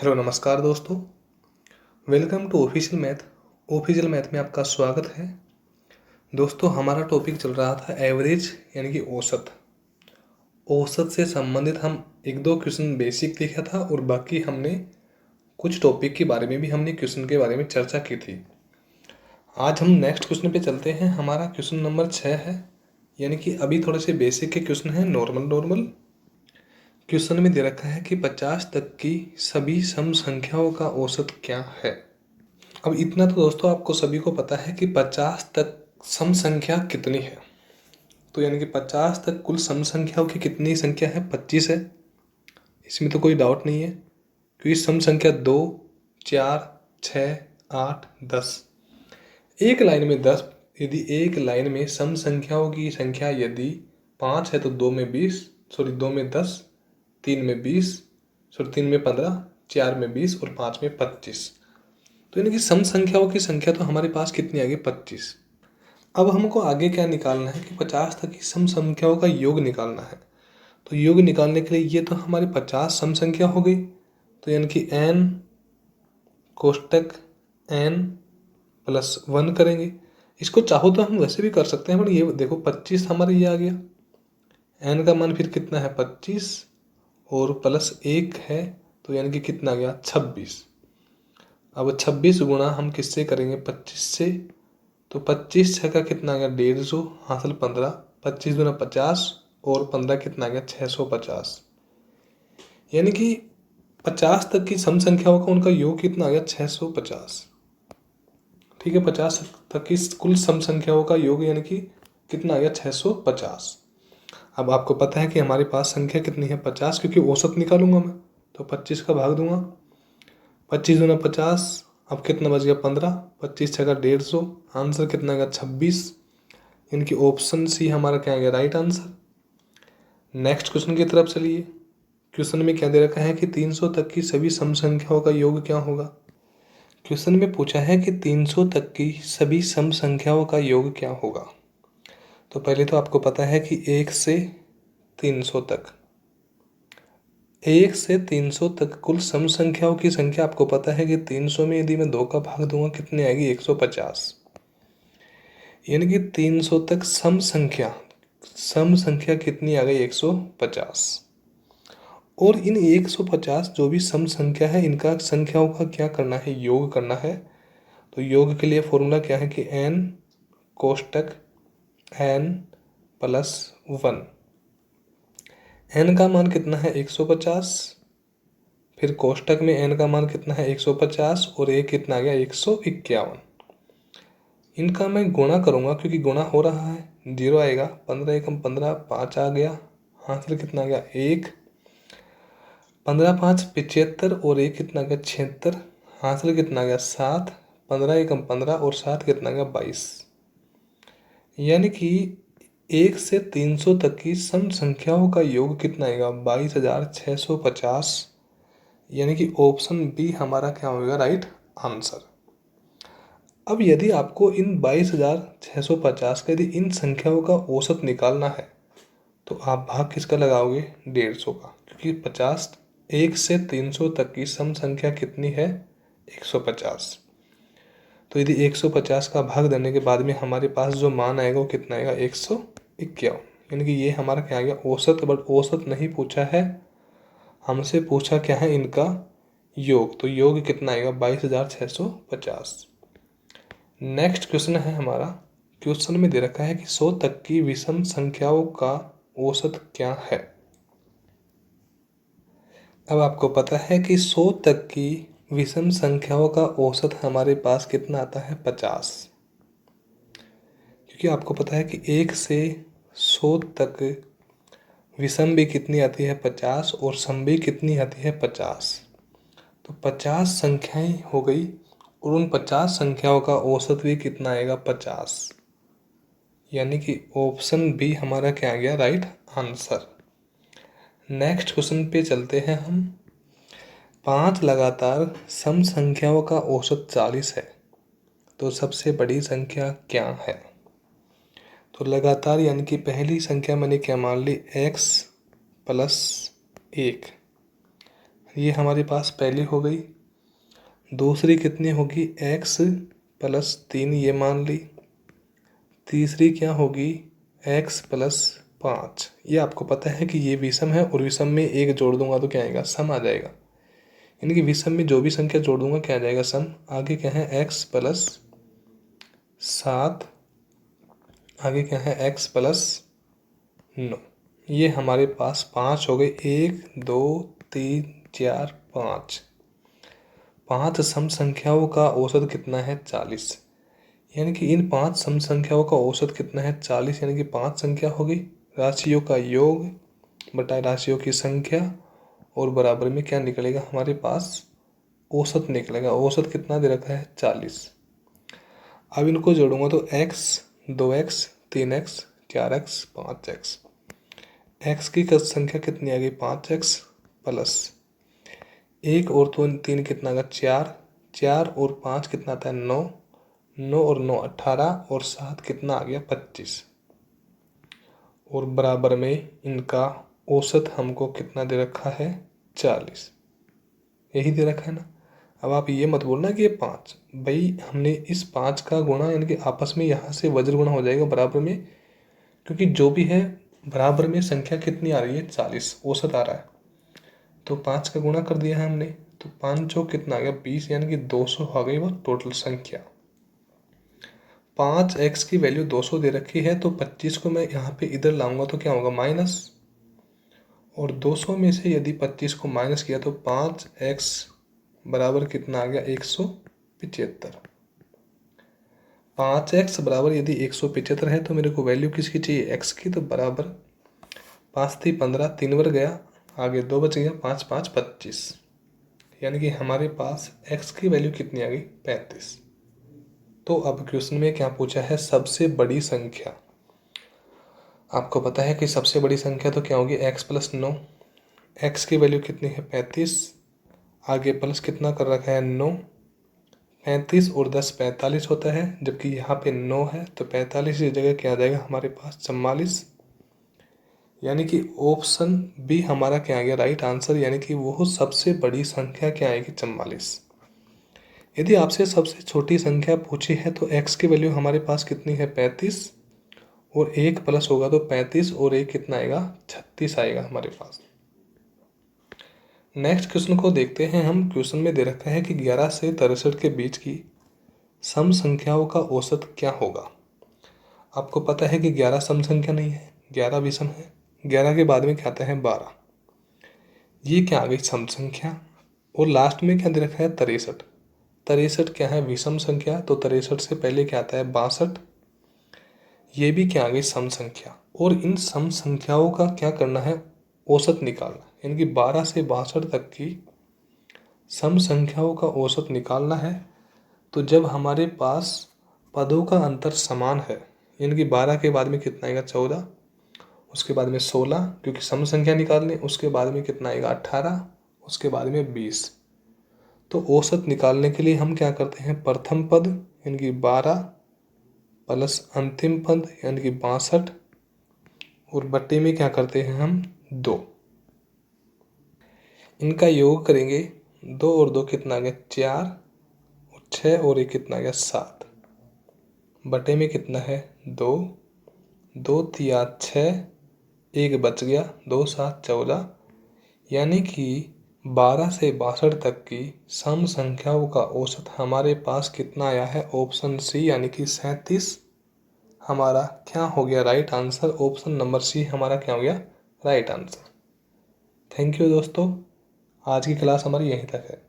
Hello नमस्कार दोस्तों। Welcome to official math. Official math में आपका स्वागत है। दोस्तों हमारा टॉपिक चल रहा था एवरेज यानी कि औसत। औसत से संबंधित हम एक दो क्वेश्चन बेसिक देखा था और बाकी हमने कुछ टॉपिक के बारे में भी हमने क्वेश्चन के बारे में चर्चा की थी। आज हम नेक्स्ट क्वेश्चन पे चलते हैं। हमारा क्वेश्चन नंबर 6 है, यानी कि अभी थोड़े से बेसिक के क्वेश्चन हैं। नॉर्मल क्वेश्चन में दे रखा है कि 50 तक की सभी सम संख्याओं का औसत क्या है। अब इतना तो दोस्तों आपको सभी को पता है कि 50 तक सम संख्या कितनी है। तो यानी कि 50 तक कुल सम संख्याओं की कितनी संख्या है? 25 है। इसमें तो कोई डाउट नहीं है, क्योंकि सम संख्या 2, 4, 6, 8, 10। एक लाइन में 10। यदि एक लाइन में सम संख्याओं की संख्या यदि 5 है तो 2 में 20, 2 में 10, 3 में 20, 3 में 15, 4 में 20 और 5 में 25। तो यानी कि सम संख्याओं की संख्या तो हमारे पास कितनी आ गई? 25। अब हमको आगे क्या निकालना है कि 50 तक की सम संख्याओं का योग निकालना है। तो योग निकालने के लिए ये तो हमारी 50 सम संख्या हो गई। तो यानी कि n कोष्टक n प्लस 1 करेंगे। इसको चाहो तो हम वैसे भी कर सकते हैं, पर ये देखो 25 हमारे ये आ गया। n का मान फिर कितना है? 25 और प्लस 1 है, तो यानी कि कितना आ गया? 26। अब 26 गुणा हम किससे करेंगे? 25 से। तो 25 छः का कितना आ गया? 150 हासिल 15। 25 दूना 50 और 15 कितना आ गया? 650। यानी कि 50 तक की सम संख्याओं का उनका योग कितना आ गया? 650। ठीक है, 50 तक की कुल सम संख्याओं का योग यानी कि कितना आ गया? 650। अब आपको पता है कि हमारे पास संख्या कितनी है? 50, क्योंकि औसत निकालूंगा मैं। तो 25 का भाग दूंगा। 25 दूना 50। अब कितना बच गया? 15। 25 छः का 150। आंसर कितना आ गया? 26। इनकी ऑप्शन सी हमारा क्या आ गया? Right answer. नेक्स्ट क्वेश्चन की तरफ चलिए। क्वेश्चन में क्या दे रखा है कि 300 तक की सभी सम संख्याओं का योग क्या होगा। क्वेश्चन में पूछा है कि 300 तक की सभी सम संख्याओं का योग क्या होगा। तो पहले तो आपको पता है कि 1 से 300 तक, 1 से 300 तक कुल सम संख्याओं की संख्या आपको पता है कि 300 में यदि मैं 2 का भाग दूंगा कितनी आएगी? 150। यानी कि 300 तक सम संख्या कितनी आ गई? 150। और इन 150 जो भी सम संख्या है इनका संख्याओं का क्या करना है? योग करना है। तो योग के लिए फॉर्मूला क्या है कि n कोष्टक n प्लस 1। n का मान कितना है? 150। फिर कोष्टक में n का मान कितना है? 150 और एक कितना आ गया? 151। इनका मैं गुणा करूंगा, क्योंकि गुणा हो रहा है। 0 आएगा, 15 एकम 15, 5 आ गया। हासिल कितना आ गया? 1। 15 5 75 और एक कितना आ गया? 76। हासिल कितना आ गया? 7। 15 एकम 15 और 7 कितना आ गया? 22। यानी कि 1 से 300 तक की सम संख्याओं का योग कितना आएगा? 22,650। यानी कि ऑप्शन बी हमारा क्या होगा? Right answer. अब यदि आपको इन 22,650 का यदि इन संख्याओं का औसत निकालना है तो आप भाग किसका लगाओगे? 150 का, क्योंकि 50 1 से 300 तक की सम संख्या कितनी है? 150। तो यदि 150 का भाग देने के बाद में हमारे पास जो मान आएगा वो कितना आएगा? 151। यानी कि ये हमारा क्या आ गया? औसत। बट औसत नहीं पूछा है हमसे, पूछा क्या है? इनका योग। तो योग कितना आएगा? 22,650। नेक्स्ट क्वेश्चन है हमारा। क्वेश्चन में दे रखा है कि 100 तक की विषम संख्याओं का औसत क्या है। अब आपको पता है कि 100 तक की विषम संख्याओं का औसत हमारे पास कितना आता है? 50। क्योंकि आपको पता है कि 1 से 100 तक विषम भी कितनी आती है? 50 और सम भी कितनी आती है? 50। तो 50 संख्याएं हो गई और उन 50 संख्याओं का औसत भी कितना आएगा? 50। यानी कि ऑप्शन बी हमारा क्या आ गया? Right answer. नेक्स्ट क्वेश्चन पे चलते हैं हम। 5 लगातार सम संख्याओं का औसत 40 है, तो सबसे बड़ी संख्या क्या है। तो लगातार यानी कि पहली संख्या मैंने क्या मान ली? x plus 1। ये हमारे पास पहली हो गई। दूसरी कितनी होगी, x प्लस 3 ये मान ली। तीसरी क्या होगी, x प्लस 5। ये आपको पता है कि ये विषम है और विषम में एक जोड़ दूंगा तो क्या आएगा, सम आ जाएगा। यानी कि विषम में जो भी संख्या जोड़ दूंगा क्या आ जाएगा, सम। आगे क्या है, x प्लस 7। आगे क्या है, x प्लस 9। ये हमारे पास 5 हो गए। 1 2 3 4 5। 5 सम संख्याओं का औसत कितना है, 40। यानी कि इन 5 सम संख्याओं का औसत कितना है, 40। यानी कि 5 संख्या हो गई, राशियों का योग बटा राशियों की संख्या, और बराबर में क्या निकलेगा हमारे पास, औसत निकलेगा। औसत कितना दे रखा है, 40। अब इनको जोड़ूंगा तो x 2x 3x 4x 5x। x की संख्या कितनी आ गई, 5x प्लस 1 और 3 कितना आ गया, 4। 4 और 5 कितना आता है, 9। 9 और 9 18 और 7 कितना आ गया, 25। और बराबर में इनका औसत हमको कितना दे रखा है, 40। यही दे रखा है ना। अब आप ये मत बोलना कि ये 5, भाई हमने इस 5 का गुणा, यानी कि आपस में यहाँ से वज्र गुणा हो जाएगा बराबर में, क्योंकि जो भी है बराबर में संख्या कितनी आ रही है, 40 औसत आ रहा है। तो 5 का गुणा कर दिया है हमने, तो 5 चौक कितना आ गया, 20। यानी कि 200 आ गई वो टोटल संख्या। 5x की वैल्यू 200 दे रखी है, तो 25 को मैं यहाँ पे इधर लाऊंगा तो क्या होगा, माइनस। और 200 में से यदि 25 को माइनस किया तो 5x बराबर कितना आ गया, 175। 5x बराबर यदि 175 है तो मेरे को वैल्यू किसकी चाहिए, x की। तो बराबर 5 थी 15, 3 बार गया, आगे 2 बच गया, 5 5 25। यानी कि हमारे पास x की वैल्यू कितनी आ गई, 35। तो अब क्वेश्चन में क्या पूछा है, सबसे बड़ी संख्या। आपको पता है कि सबसे बड़ी संख्या तो क्या होगी, x प्लस 9। x की वैल्यू कितनी है, 35। आगे प्लस कितना कर रखा है, 9। 35 और 10 45 होता है, जबकि यहाँ पे 9 है, तो 45 की जगह क्या आ जाएगा हमारे पास, 44। यानी कि ऑप्शन बी हमारा क्या आ गया, राइट आंसर। यानी कि वो सबसे बड़ी संख्या क्या आएगी, 44। यदि आपसे सबसे छोटी संख्या पूछी है तो x की वैल्यू हमारे पास कितनी है, 35। और 1 प्लस होगा तो 35 और 1 कितना आएगा, 36 आएगा हमारे पास। नेक्स्ट क्वेश्चन को देखते हैं हम। क्वेश्चन में दे रखा है कि 11 से 63 के बीच की सम संख्याओं का औसत क्या होगा। आपको पता है कि 11 सम संख्या नहीं है, 11 विषम है। 11 के बाद में क्या आता है, 12। ये क्या आ गई, सम संख्या। और लास्ट में क्या दे रखा है, 63। 63 क्या है, विषम संख्या। तो 63 से पहले क्या आता है, 62। ये भी क्या आ गई, सम संख्या। और इन सम संख्याओं का क्या करना है, औसत निकालना। यानी कि 12 से 62 तक की सम संख्याओं का औसत निकालना है। तो जब हमारे पास पदों का अंतर समान है, यानी कि 12 के बाद में कितना आएगा, 14। उसके बाद में 16, क्योंकि सम संख्या निकालने। उसके बाद में कितना आएगा, 18। उसके बाद में 20। तो औसत निकालने के लिए हम क्या करते हैं, प्रथम पद यानी कि 12 प्लस अंतिम पद यानी कि 62, और बट्टे में क्या करते हैं हम, 2। इनका योग करेंगे, 2 और 2 कितना आ गया, 4। और 6 और 1 कितना आ गया, 7। बटे में कितना है, 2। 2 तिया 6, 1 बच गया, 2 7 14। यानी कि 12 से 62 तक की सम संख्याओं का औसत हमारे पास कितना आया है, ऑप्शन सी यानी कि 37 हमारा क्या हो गया, right answer. Option number C हमारा क्या हो गया, राइट आंसर। थैंक यू दोस्तों, आज की क्लास हमारी यहीं तक है।